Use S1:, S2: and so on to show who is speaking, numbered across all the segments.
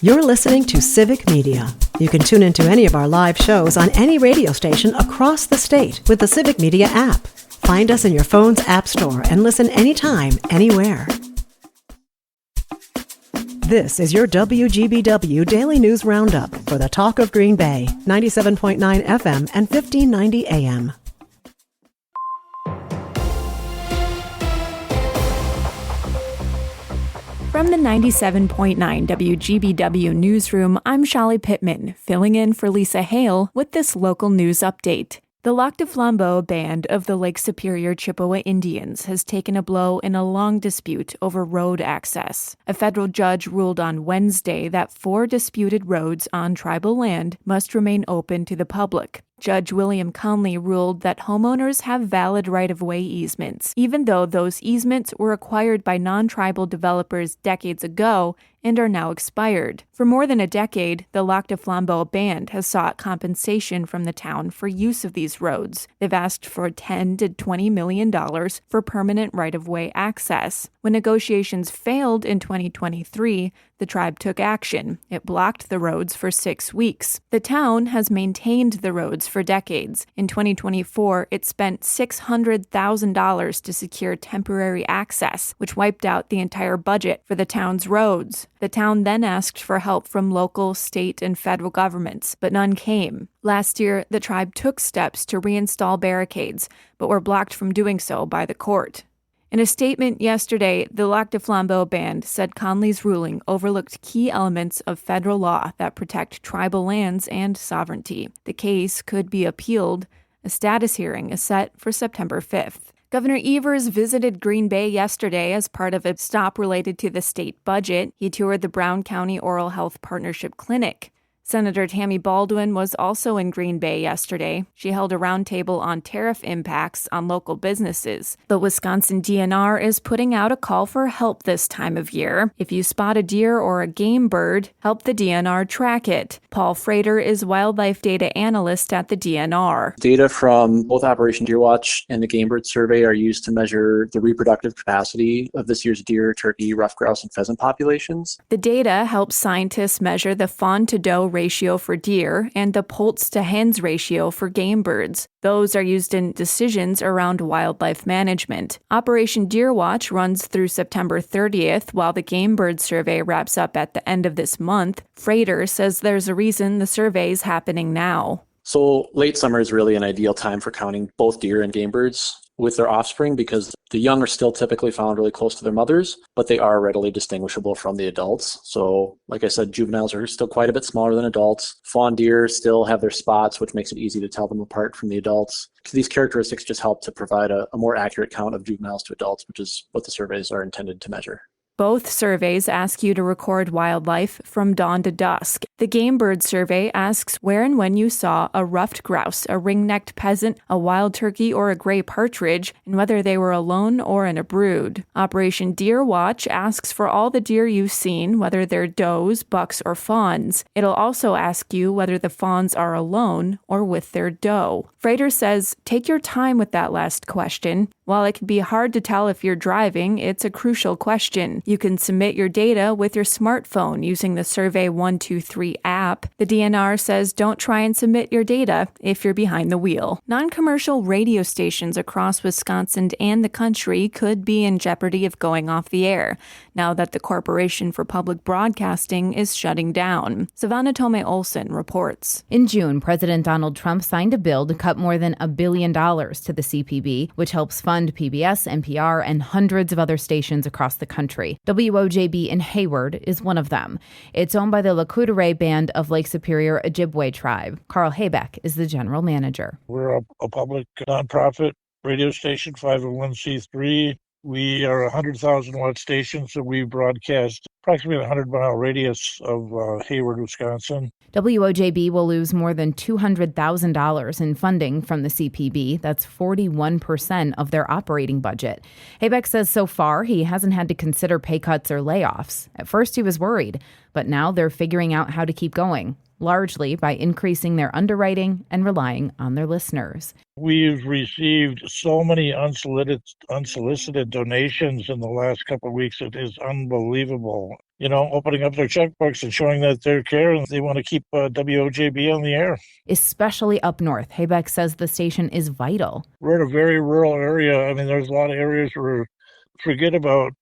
S1: You're listening to Civic Media. You can tune into any of our live shows on any radio station across the state with the Civic Media app. Find us in your phone's app store and listen anytime, anywhere. This is your WGBW Daily News Roundup for the Talk of Green Bay, 97.9 FM and 1590 AM.
S2: From the 97.9 WGBW newsroom, I'm Shali Pittman, filling in for Lisa Hale with this local news update. The Lac du Flambeau Band of the Lake Superior Chippewa Indians has taken a blow in a long dispute over road access. A federal judge ruled on Wednesday that 4 disputed roads on tribal land must remain open to the public. Judge William Conley ruled that homeowners have valid right-of-way easements, even though those easements were acquired by non-tribal developers decades ago and are now expired. For more than a decade, the Lac du Flambeau Band has sought compensation from the town for use of these roads. They've asked for $10 to $20 million for permanent right-of-way access. When negotiations failed in 2023, the tribe took action. It blocked the roads for 6 weeks. The town has maintained the roads for decades. In 2024, it spent $600,000 to secure temporary access, which wiped out the entire budget for the town's roads. The town then asked for help from local, state, and federal governments, but none came. Last year, the tribe took steps to reinstall barricades, but were blocked from doing so by the court. In a statement yesterday, the Lac du Flambeau Band said Conley's ruling overlooked key elements of federal law that protect tribal lands and sovereignty. The case could be appealed. A status hearing is set for September 5th. Governor Evers visited Green Bay yesterday as part of a stop related to the state budget. He toured the Brown County Oral Health Partnership Clinic. Senator Tammy Baldwin was also in Green Bay yesterday. She held a roundtable on tariff impacts on local businesses. The Wisconsin DNR is putting out a call for help this time of year. If you spot a deer or a game bird, help the DNR track it. Paul Frater is wildlife data analyst at the DNR.
S3: Data from both Operation Deer Watch and the Game Bird Survey are used to measure the reproductive capacity of this year's deer, turkey, ruffed grouse, and pheasant populations.
S2: The data helps scientists measure the fawn-to-doe ratio for deer and the poults-to-hens ratio for game birds. Those are used in decisions around wildlife management. Operation Deer Watch runs through September 30th, while the Game Bird Survey wraps up at the end of this month. Frater says there's a reason the survey's happening now.
S3: So late summer is really an ideal time for counting both deer and game birds with their offspring because the young are still typically found really close to their mothers, but they are readily distinguishable from the adults. So like I said, juveniles are still quite a bit smaller than adults. Fawn deer still have their spots, which makes it easy to tell them apart from the adults. These characteristics just help to provide a more accurate count of juveniles to adults, which is what the surveys are intended to measure.
S2: Both surveys ask you to record wildlife from dawn to dusk. The Game Bird Survey asks where and when you saw a ruffed grouse, a ring-necked peasant, a wild turkey, or a gray partridge, and whether they were alone or in a brood. Operation Deer Watch asks for all the deer you've seen, whether they're does, bucks, or fawns. It'll also ask you whether the fawns are alone or with their doe. Frater says, take your time with that last question. While it can be hard to tell if you're driving, it's a crucial question. You can submit your data with your smartphone using the Survey 123 app. The DNR says don't try and submit your data if you're behind the wheel. Non-commercial radio stations across Wisconsin and the country could be in jeopardy of going off the air now that the Corporation for Public Broadcasting is shutting down. Savannah Tomei-Olson reports.
S4: In June, President Donald Trump signed a bill to cut more than $1 billion to the CPB, which helps fund PBS, NPR, and hundreds of other stations across the country. WOJB in Hayward is one of them. It's owned by the Lakudere Band of Lake Superior Ojibwe tribe. Carl Haybeck is the general manager.
S5: We're a public nonprofit radio station, 501c3. We are a 100,000 watt station, so we broadcast approximately a 100-mile radius of Hayward, Wisconsin.
S4: WOJB will lose more than $200,000 in funding from the CPB. That's 41% of their operating budget. Haybeck says so far he hasn't had to consider pay cuts or layoffs. At first he was worried, But now they're figuring out how to keep going, largely by increasing their underwriting and relying on their listeners.
S5: We've received so many unsolicited donations in the last couple of weeks. It is unbelievable. Opening up their checkbooks and showing that they care and they want to keep WOJB on the air.
S4: Especially up north, Haybeck says the station is vital.
S5: We're in a very rural area. I mean, there's a lot of areas where forget about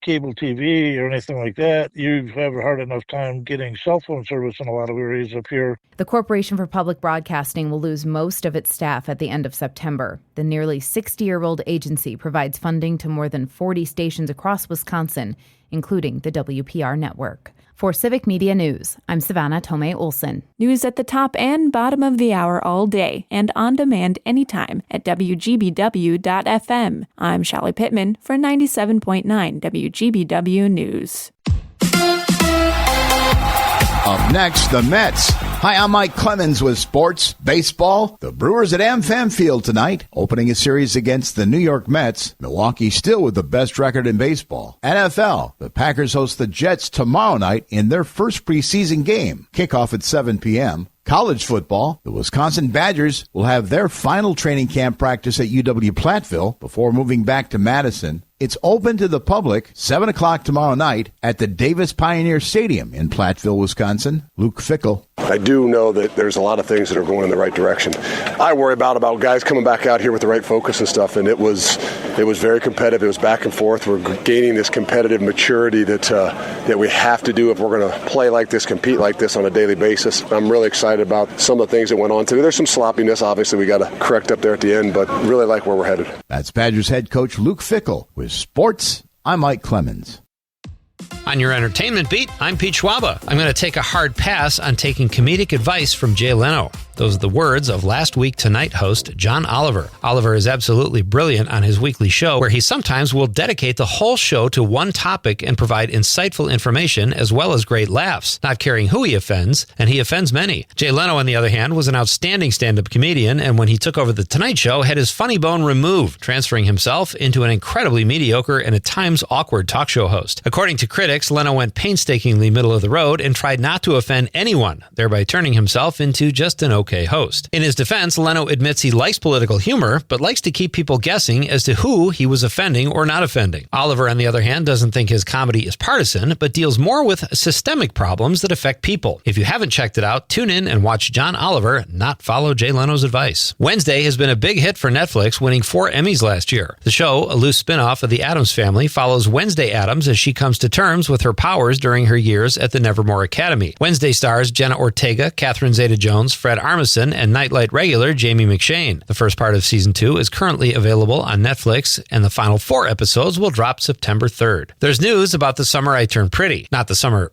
S5: cable TV or anything like that. You have a hard enough time getting cell phone service in a lot of areas up here.
S4: The Corporation for Public Broadcasting will lose most of its staff at the end of September. The nearly 60-year-old agency provides funding to more than 40 stations across Wisconsin, including the WPR network. For Civic Media News, I'm Savannah Tomei Olson.
S2: News at the top and bottom of the hour all day and on demand anytime at WGBW.FM. I'm Shelly Pittman for 97.9 WGBW News.
S6: Up next, the Mets. Hi, I'm Mike Clemens with sports, baseball. The Brewers at AmFam Field tonight, opening a series against the New York Mets. Milwaukee still with the best record in baseball. NFL, the Packers host the Jets tomorrow night in their first preseason game. Kickoff at 7 p.m. College football, the Wisconsin Badgers will have their final training camp practice at UW-Platteville before moving back to Madison. It's open to the public, 7 o'clock tomorrow night at the Davis Pioneer Stadium in Platteville, Wisconsin. Luke Fickell.
S7: I do know that there's a lot of things that are going in the right direction. I worry about guys coming back out here with the right focus and stuff, and it was very competitive. It was back and forth. We're gaining this competitive maturity that we have to do if we're going to play like this, compete like this on a daily basis. I'm really excited about some of the things that went on today. There's some sloppiness, obviously, we got to correct up there at the end, but really like where we're headed.
S6: That's Badgers head coach Luke Fickell. With sports, I'm Mike Clemens.
S8: On your entertainment beat, I'm Pete Schwaba. I'm going to take a hard pass on taking comedic advice from Jay Leno. Those are the words of Last Week Tonight host John Oliver. Oliver is absolutely brilliant on his weekly show, where he sometimes will dedicate the whole show to one topic and provide insightful information as well as great laughs, not caring who he offends, and he offends many. Jay Leno, on the other hand, was an outstanding stand-up comedian, and when he took over The Tonight Show, had his funny bone removed, transferring himself into an incredibly mediocre and at times awkward talk show host. According to critics, Leno went painstakingly middle of the road and tried not to offend anyone, thereby turning himself into just an okay host. In his defense, Leno admits he likes political humor, but likes to keep people guessing as to who he was offending or not offending. Oliver, on the other hand, doesn't think his comedy is partisan, but deals more with systemic problems that affect people. If you haven't checked it out, tune in and watch John Oliver not follow Jay Leno's advice. Wednesday has been a big hit for Netflix, winning 4 Emmys last year. The show, a loose spin-off of The Addams Family, follows Wednesday Addams as she comes to terms with her powers during her years at the Nevermore Academy. Wednesday stars Jenna Ortega, Catherine Zeta-Jones, Fred Armisen, and Nightlight regular Jamie McShane. The first part of season 2 is currently available on Netflix, and the final 4 episodes will drop September 3rd. There's news about The Summer I Turned Pretty. Not The Summer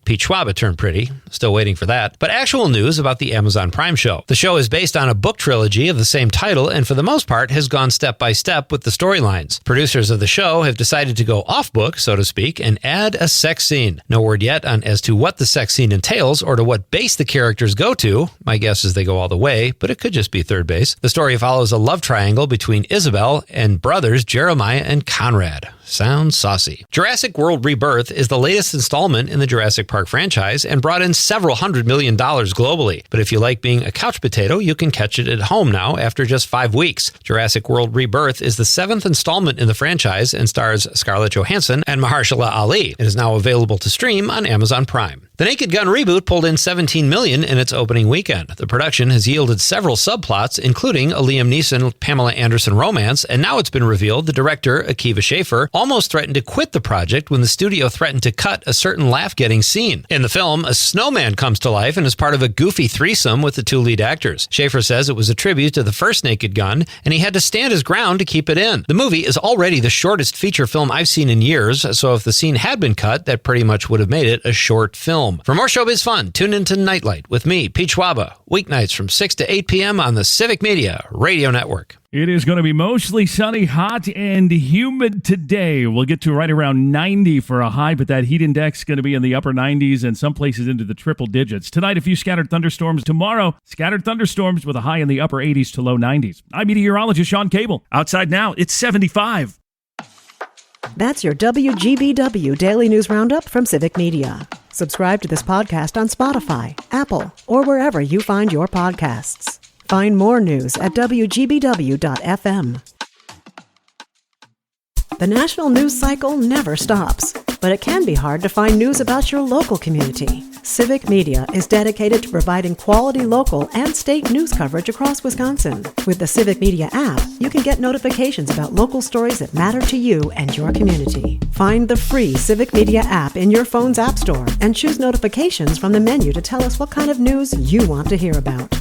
S8: Pete Schwaba turned pretty. Still waiting for that. But actual news about the Amazon Prime show. The show is based on a book trilogy of the same title and for the most part has gone step by step with the storylines. Producers of the show have decided to go off book, so to speak, and add a sex scene. No word yet on as to what the sex scene entails or to what base the characters go to. My guess is they go all the way, but it could just be third base. The story follows a love triangle between Isabel and brothers Jeremiah and Conrad. Sounds saucy. Jurassic World Rebirth is the latest installment in the Jurassic Park franchise and brought in several $100 million globally. But if you like being a couch potato, you can catch it at home now after just 5 weeks. Jurassic World Rebirth is the 7th installment in the franchise and stars Scarlett Johansson and Mahershala Ali. It is now available to stream on Amazon Prime. The Naked Gun reboot pulled in $17 million in its opening weekend. The production has yielded several subplots, including a Liam Neeson-Pamela Anderson romance, and now it's been revealed the director, Akiva Schaffer, almost threatened to quit the project when the studio threatened to cut a certain laugh-getting scene. In the film, a snowman comes to life and is part of a goofy threesome with the 2 lead actors. Schaffer says it was a tribute to the first Naked Gun, and he had to stand his ground to keep it in. The movie is already the shortest feature film I've seen in years, so if the scene had been cut, that pretty much would have made it a short film. For more showbiz fun, tune into Nightlight with me, Pete Schwaba, weeknights from 6 to 8 p.m. on the Civic Media Radio Network.
S9: It is going to be mostly sunny, hot, and humid today. We'll get to right around 90 for a high, but that heat index is going to be in the upper 90s and some places into the triple digits. Tonight, a few scattered thunderstorms. Tomorrow, scattered thunderstorms with a high in the upper 80s to low 90s. I'm meteorologist Sean Cable. Outside now, it's 75.
S1: That's your WGBW Daily News Roundup from Civic Media. Subscribe to this podcast on Spotify, Apple, or wherever you find your podcasts. Find more news at WGBW.FM. The national news cycle never stops, but it can be hard to find news about your local community. Civic Media is dedicated to providing quality local and state news coverage across Wisconsin. With the Civic Media app, you can get notifications about local stories that matter to you and your community. Find the free Civic Media app in your phone's app store and choose notifications from the menu to tell us what kind of news you want to hear about.